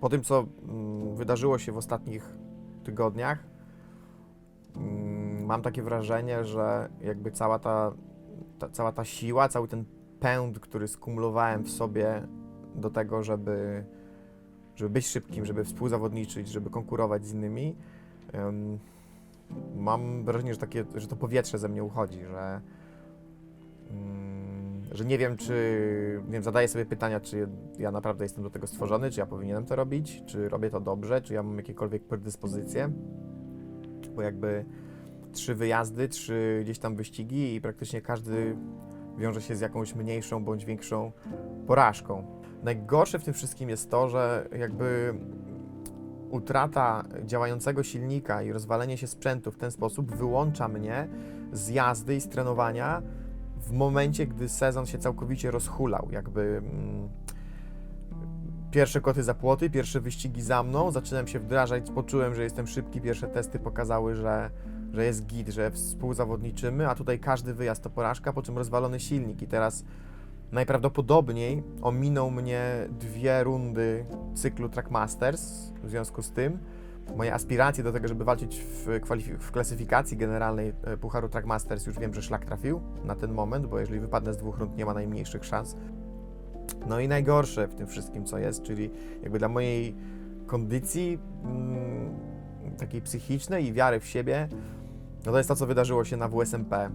Po tym, co wydarzyło się w ostatnich tygodniach, mam takie wrażenie, że jakby cała ta siła, cały ten pęd, który skumulowałem w sobie do tego, żeby być szybkim, żeby współzawodniczyć, żeby konkurować z innymi, mam wrażenie, że to powietrze ze mnie uchodzi, że nie wiem, zadaję sobie pytania, czy ja naprawdę jestem do tego stworzony, czy ja powinienem to robić, czy robię to dobrze, czy ja mam jakiekolwiek predyspozycje, bo jakby 3 wyjazdy, 3 gdzieś tam wyścigi i praktycznie każdy wiąże się z jakąś mniejszą bądź większą porażką. Najgorsze w tym wszystkim jest to, że jakby utrata działającego silnika i rozwalenie się sprzętu w ten sposób wyłącza mnie z jazdy i z trenowania w momencie, gdy sezon się całkowicie rozhulał. Jakby pierwsze koty za płoty, pierwsze wyścigi za mną, zaczynam się wdrażać, poczułem, że jestem szybki, pierwsze testy pokazały, że jest git, że współzawodniczymy, a tutaj każdy wyjazd to porażka, po czym rozwalony silnik i teraz najprawdopodobniej ominą mnie 2 rundy cyklu Trackmasters. W związku z tym moje aspiracje do tego, żeby walczyć w klasyfikacji generalnej Pucharu Trackmasters, już wiem, że szlak trafił na ten moment, bo jeżeli wypadnę z 2 rund, nie ma najmniejszych szans. No i najgorsze w tym wszystkim, co jest, czyli jakby dla mojej kondycji takiej psychicznej i wiary w siebie, no to jest to, co wydarzyło się na WSMP.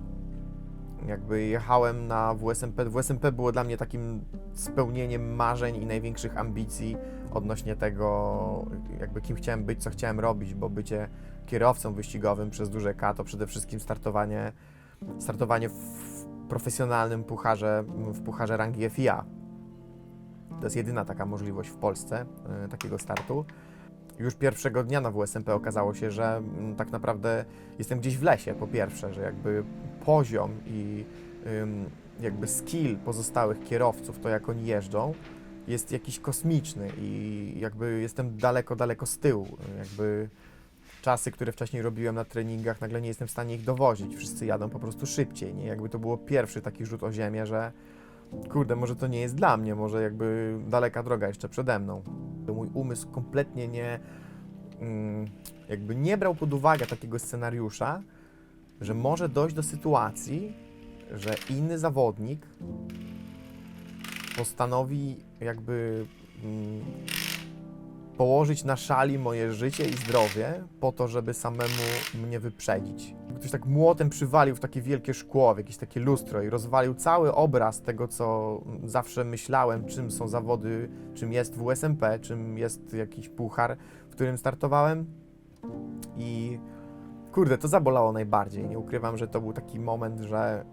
Jakby jechałem na WSMP. WSMP było dla mnie takim spełnieniem marzeń i największych ambicji odnośnie tego, jakby kim chciałem być, co chciałem robić, bo bycie kierowcą wyścigowym przez duże K to przede wszystkim startowanie w profesjonalnym pucharze, w pucharze rangi FIA. To jest jedyna taka możliwość w Polsce, takiego startu. Już pierwszego dnia na WSMP okazało się, że tak naprawdę jestem gdzieś w lesie, po pierwsze, że jakby poziom i jakby skill pozostałych kierowców, to jak oni jeżdżą, jest jakiś kosmiczny i jakby jestem daleko, daleko z tyłu. Jakby czasy, które wcześniej robiłem na treningach, nagle nie jestem w stanie ich dowozić. Wszyscy jadą po prostu szybciej, nie? Jakby to było pierwszy taki rzut o ziemię, że kurde, może to nie jest dla mnie, może jakby daleka droga jeszcze przede mną. Mój umysł kompletnie jakby nie brał pod uwagę takiego scenariusza, że może dojść do sytuacji, że inny zawodnik postanowi jakby położyć na szali moje życie i zdrowie po to, żeby samemu mnie wyprzedzić. Ktoś tak młotem przywalił w takie wielkie szkło, w jakieś takie lustro i rozwalił cały obraz tego, co zawsze myślałem, czym są zawody, czym jest WSMP, czym jest jakiś puchar, w którym startowałem. I kurde, to zabolało najbardziej. Nie ukrywam, że to był taki moment, że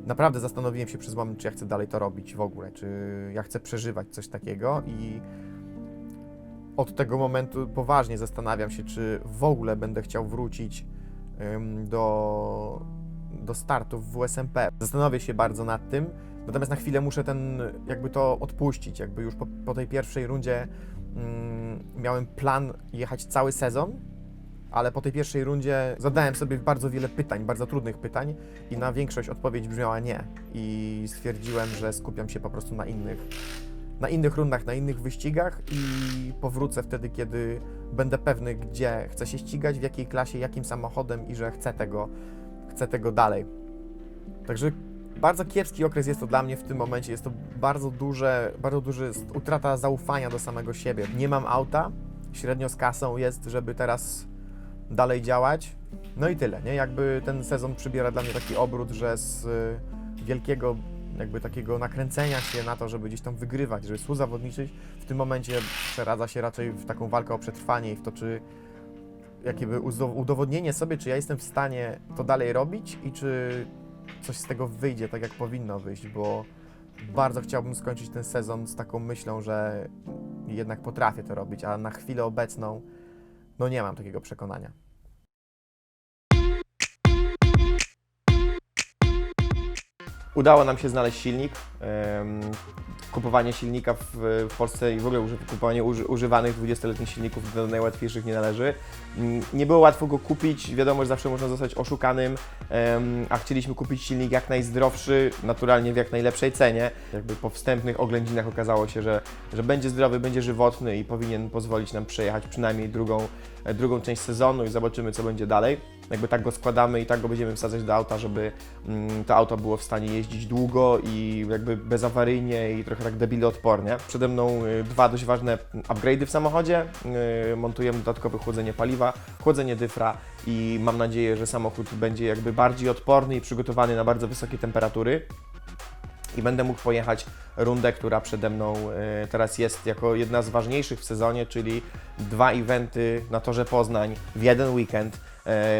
naprawdę zastanowiłem się przez moment, czy ja chcę dalej to robić w ogóle, czy ja chcę przeżywać coś takiego i od tego momentu poważnie zastanawiam się, czy w ogóle będę chciał wrócić do startów w WSMP. Zastanowię się bardzo nad tym, natomiast na chwilę muszę jakby to odpuścić. Jakby już po tej pierwszej rundzie miałem plan jechać cały sezon, ale po tej pierwszej rundzie zadałem sobie bardzo wiele pytań, bardzo trudnych pytań i na większość odpowiedź brzmiała nie. I stwierdziłem, że skupiam się po prostu na innych rundach, na innych wyścigach i powrócę wtedy, kiedy będę pewny, gdzie chcę się ścigać, w jakiej klasie, jakim samochodem i że chcę tego dalej. Także bardzo kiepski okres jest to dla mnie w tym momencie, jest to bardzo duże utrata zaufania do samego siebie. Nie mam auta, średnio z kasą jest, żeby teraz dalej działać. No i tyle, nie? Jakby ten sezon przybiera dla mnie taki obrót, że z wielkiego jakby takiego nakręcenia się na to, żeby gdzieś tam wygrywać, żeby współzawodniczyć, w tym momencie przeradza się raczej w taką walkę o przetrwanie i w to, czy jakby udowodnienie sobie, czy ja jestem w stanie to dalej robić i czy coś z tego wyjdzie tak, jak powinno wyjść, bo bardzo chciałbym skończyć ten sezon z taką myślą, że jednak potrafię to robić, a na chwilę obecną no nie mam takiego przekonania. Udało nam się znaleźć silnik. kupowanie silnika w Polsce i w ogóle kupowanie używanych 20-letnich silników do najłatwiejszych nie należy. Nie było łatwo go kupić, wiadomo, że zawsze można zostać oszukanym, a chcieliśmy kupić silnik jak najzdrowszy, naturalnie w jak najlepszej cenie. Jakby po wstępnych oględzinach okazało się, że będzie zdrowy, będzie żywotny i powinien pozwolić nam przejechać przynajmniej drugą część sezonu i zobaczymy, co będzie dalej. Jakby tak go składamy i tak go będziemy wsadzać do auta, żeby to auto było w stanie jeździć długo i jakby bezawaryjnie i trochę tak debiloodpornie. Przede mną dwa dość ważne upgrade'y w samochodzie. Montujemy dodatkowe chłodzenie paliwa, chłodzenie dyfra i mam nadzieję, że samochód będzie jakby bardziej odporny i przygotowany na bardzo wysokie temperatury. I będę mógł pojechać rundę, która przede mną teraz jest jako jedna z ważniejszych w sezonie, czyli 2 eventy na torze Poznań w jeden weekend.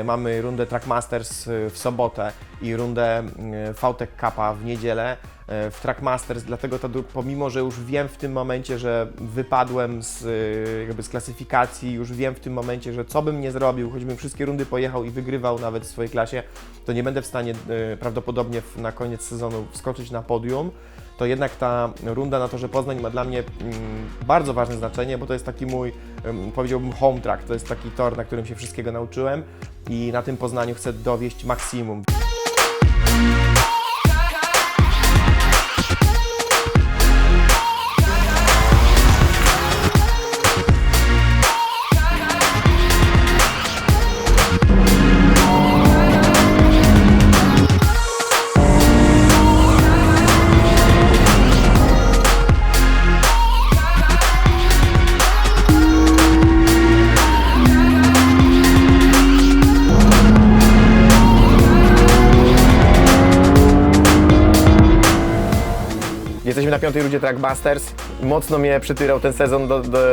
Mamy rundę Trackmasters w sobotę i rundę VTEC Cupa w niedzielę. W Trackmasters, dlatego to pomimo, że już wiem w tym momencie, że wypadłem z klasyfikacji, już wiem w tym momencie, że co bym nie zrobił, choćbym wszystkie rundy pojechał i wygrywał nawet w swojej klasie, to nie będę w stanie prawdopodobnie na koniec sezonu wskoczyć na podium. To jednak ta runda na torze Poznań ma dla mnie bardzo ważne znaczenie, bo to jest taki mój, powiedziałbym, home track. To jest taki tor, na którym się wszystkiego nauczyłem i na tym Poznaniu chcę dowieść maksimum. Jesteśmy na 5. rundzie Trackmasters. Mocno mnie przytyrał ten sezon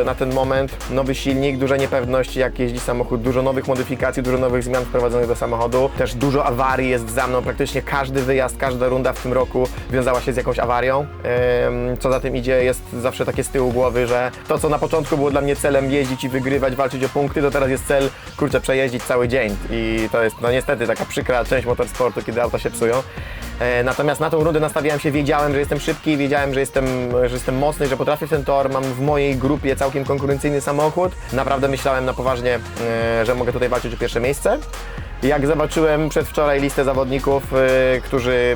na ten moment. Nowy silnik, duża niepewność, jak jeździ samochód, dużo nowych modyfikacji, dużo nowych zmian wprowadzonych do samochodu. Też dużo awarii jest za mną. Praktycznie każdy wyjazd, każda runda w tym roku wiązała się z jakąś awarią. Co za tym idzie, jest zawsze takie z tyłu głowy, że to, co na początku było dla mnie celem jeździć i wygrywać, walczyć o punkty, to teraz jest cel, kurczę, przejeździć cały dzień. I to jest, no niestety, taka przykra część motorsportu, kiedy auta się psują. Natomiast na tą rundę nastawiałem się, wiedziałem, że jestem szybki, wiedziałem, że jestem mocny, że potrafię w ten tor, mam w mojej grupie całkiem konkurencyjny samochód. Naprawdę myślałem na poważnie, że mogę tutaj walczyć o pierwsze miejsce. Jak zobaczyłem przedwczoraj listę zawodników, którzy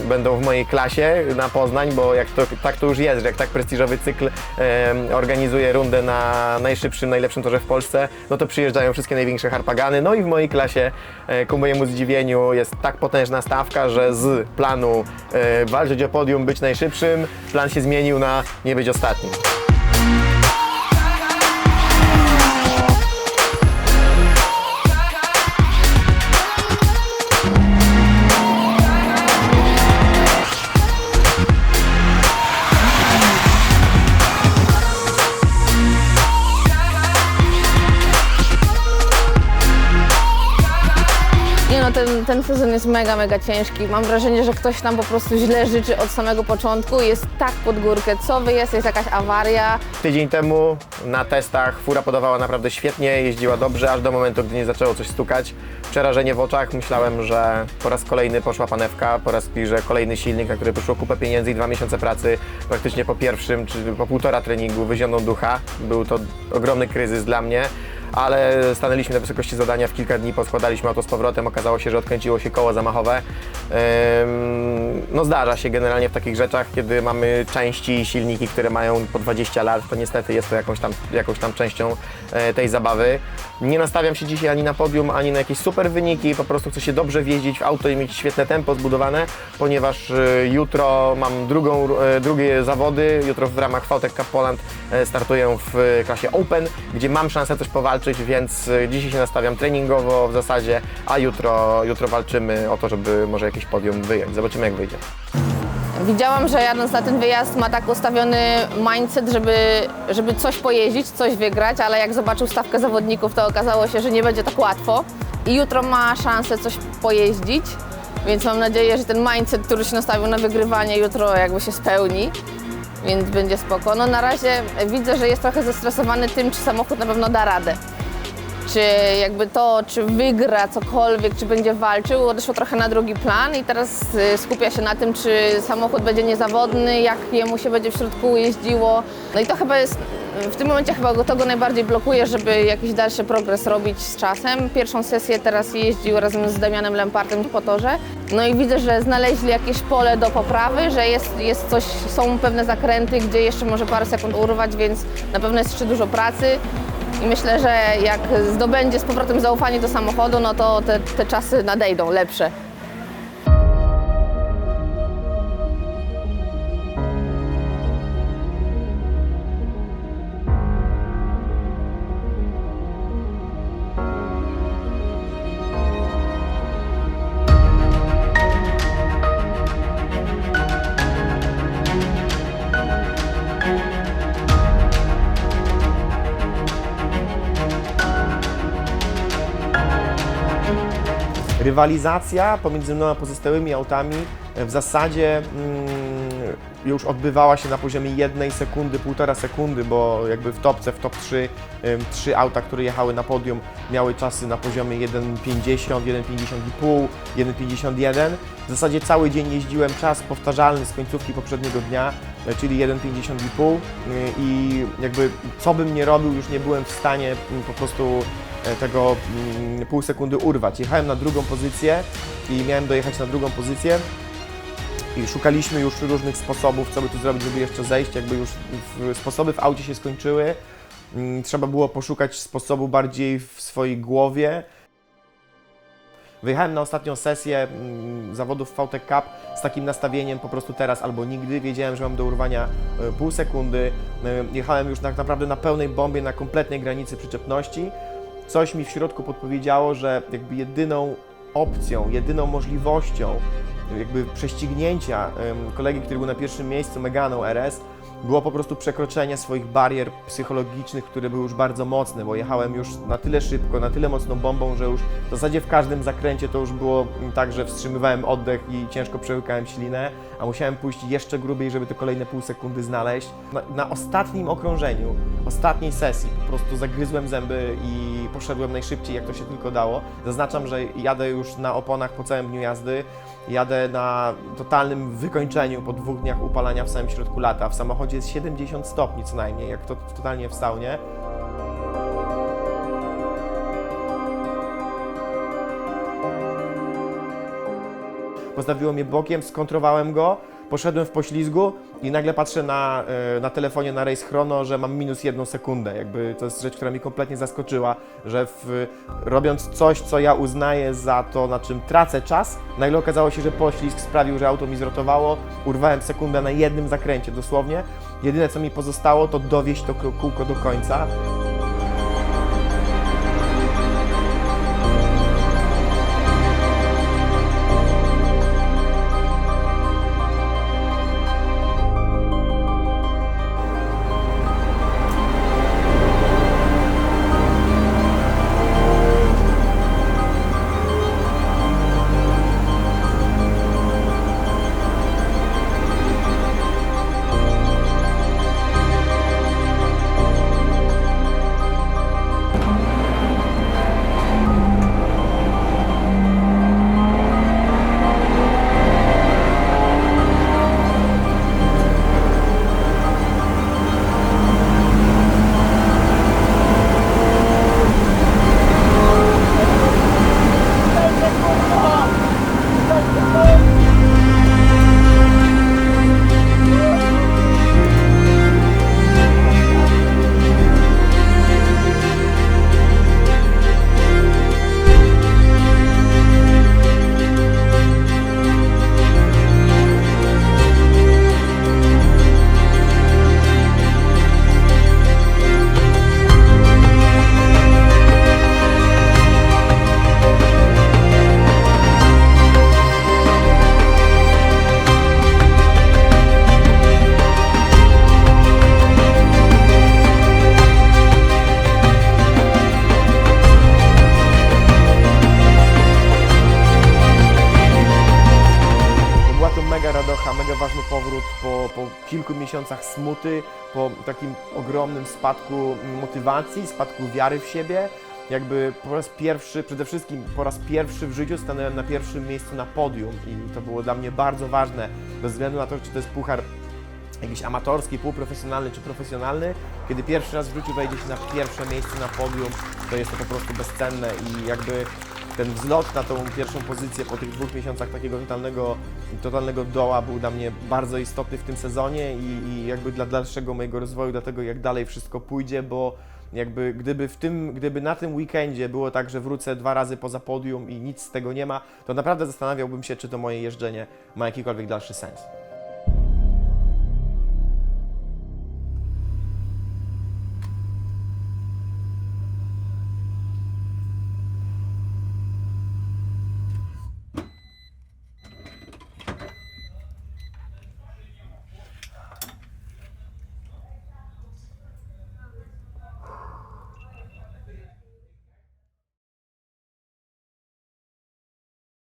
będą w mojej klasie na Poznań, bo tak to już jest, że jak tak prestiżowy cykl organizuje rundę na najszybszym, najlepszym torze w Polsce, no to przyjeżdżają wszystkie największe harpagany. No i w mojej klasie, ku mojemu zdziwieniu, jest tak potężna stawka, że z planu walczyć o podium, być najszybszym, plan się zmienił na nie być ostatnim. Ten sezon jest mega ciężki. Mam wrażenie, że ktoś nam po prostu źle życzy od samego początku. Jest tak pod górkę. Co jest jakaś awaria. Tydzień temu na testach fura podawała naprawdę świetnie, jeździła dobrze, aż do momentu, gdy nie zaczęło coś stukać. Przerażenie w oczach. Myślałem, że po raz kolejny poszła panewka, po raz że kolejny silnik, na który poszło kupę pieniędzy i 2 miesiące pracy. Praktycznie po pierwszym, czy po 1,5 treningu wyzioną ducha. Był to ogromny kryzys dla mnie. Ale stanęliśmy na wysokości zadania, w kilka dni poskładaliśmy auto z powrotem, okazało się, że odkręciło się koło zamachowe. No zdarza się generalnie w takich rzeczach, kiedy mamy części i silniki, które mają po 20 lat, to niestety jest to jakąś tam częścią tej zabawy. Nie nastawiam się dzisiaj ani na podium, ani na jakieś super wyniki, po prostu chcę się dobrze wjeździć w auto i mieć świetne tempo zbudowane, ponieważ jutro mam drugie zawody, jutro w ramach VTEC Cup Poland startuję w klasie Open, gdzie mam szansę coś powalczyć, więc dzisiaj się nastawiam treningowo w zasadzie, a jutro walczymy o to, żeby może jakieś podium wyjąć. Zobaczymy, jak wyjdzie. Widziałam, że jadąc na ten wyjazd ma tak ustawiony mindset, żeby coś pojeździć, coś wygrać, ale jak zobaczył stawkę zawodników, to okazało się, że nie będzie tak łatwo. I jutro ma szansę coś pojeździć, więc mam nadzieję, że ten mindset, który się nastawił na wygrywanie, jutro jakby się spełni, więc będzie spoko. No na razie widzę, że jest trochę zestresowany tym, czy samochód na pewno da radę. czy jakby to, czy wygra cokolwiek, czy będzie walczył, odeszło trochę na drugi plan i teraz skupia się na tym, czy samochód będzie niezawodny, jak jemu się będzie w środku jeździło. No i to chyba jest, w tym momencie chyba to go najbardziej blokuje, żeby jakiś dalszy progres robić z czasem. Pierwszą sesję teraz jeździł razem z Damianem Lempartem po torze. No i widzę, że znaleźli jakieś pole do poprawy, że jest coś, są pewne zakręty, gdzie jeszcze może parę sekund urwać, więc na pewno jest jeszcze dużo pracy. I myślę, że jak zdobędzie z powrotem zaufanie do samochodu, no to te czasy nadejdą lepsze. Rywalizacja pomiędzy mną a pozostałymi autami w zasadzie już odbywała się na poziomie 1 sekundy, 1,5 sekundy, bo jakby w topce, w top 3, 3 auta, które jechały na podium, miały czasy na poziomie 1,50, 1,50,5, 1,51. W zasadzie cały dzień jeździłem czas powtarzalny z końcówki poprzedniego dnia, czyli 1,50,5 i jakby co bym nie robił, już nie byłem w stanie po prostu tego pół sekundy urwać. Jechałem na drugą pozycję i miałem dojechać na drugą pozycję i szukaliśmy już różnych sposobów, co by tu zrobić, żeby jeszcze zejść, jakby już sposoby w aucie się skończyły. Trzeba było poszukać sposobu bardziej w swojej głowie. Wyjechałem na ostatnią sesję zawodów VTEC Cup z takim nastawieniem po prostu teraz albo nigdy. Wiedziałem, że mam do urwania pół sekundy. Jechałem już tak naprawdę na pełnej bombie, na kompletnej granicy przyczepności. Coś mi w środku podpowiedziało, że jakby jedyną opcją, jedyną możliwością jakby prześcignięcia kolegi, który był na pierwszym miejscu, Meganą RS, było po prostu przekroczenie swoich barier psychologicznych, które były już bardzo mocne, bo jechałem już na tyle szybko, na tyle mocną bombą, że już w zasadzie w każdym zakręcie to już było tak, że wstrzymywałem oddech i ciężko przełykałem ślinę, a musiałem pójść jeszcze grubiej, żeby te kolejne pół sekundy znaleźć. Na ostatnim okrążeniu, ostatniej sesji po prostu zagryzłem zęby i poszedłem najszybciej, jak to się tylko dało. Zaznaczam, że jadę już na oponach po całym dniu jazdy, jadę na totalnym wykończeniu po 2 dniach upalania w samym środku lata. W samochodzie jest 70 stopni co najmniej, jak to totalnie w saunie. Postawiło mnie bokiem, skontrowałem go, poszedłem w poślizgu i nagle patrzę na telefonie na Race Chrono, że mam -1 sekundę. Jakby to jest rzecz, która mnie kompletnie zaskoczyła, że robiąc coś, co ja uznaję za to, na czym tracę czas, nagle okazało się, że poślizg sprawił, że auto mi zrotowało, urwałem sekundę na jednym zakręcie dosłownie. Jedyne, co mi pozostało, to dowieźć to kółko do końca. Mega ważny powrót po kilku miesiącach smuty, po takim ogromnym spadku motywacji, spadku wiary w siebie. jakby po raz pierwszy, przede wszystkim po raz pierwszy w życiu stanąłem na pierwszym miejscu na podium i to było dla mnie bardzo ważne, bez względu na to, czy to jest puchar jakiś amatorski, półprofesjonalny czy profesjonalny. Kiedy pierwszy raz w życiu wejdzie się na pierwsze miejsce na podium, to jest to po prostu bezcenne i jakby ten wzlot na tą pierwszą pozycję po tych 2 miesiącach takiego totalnego doła był dla mnie bardzo istotny w tym sezonie i jakby dla dalszego mojego rozwoju, dla tego jak dalej wszystko pójdzie, bo jakby gdyby na tym weekendzie było tak, że wrócę 2 razy poza podium i nic z tego nie ma, to naprawdę zastanawiałbym się, czy to moje jeżdżenie ma jakikolwiek dalszy sens.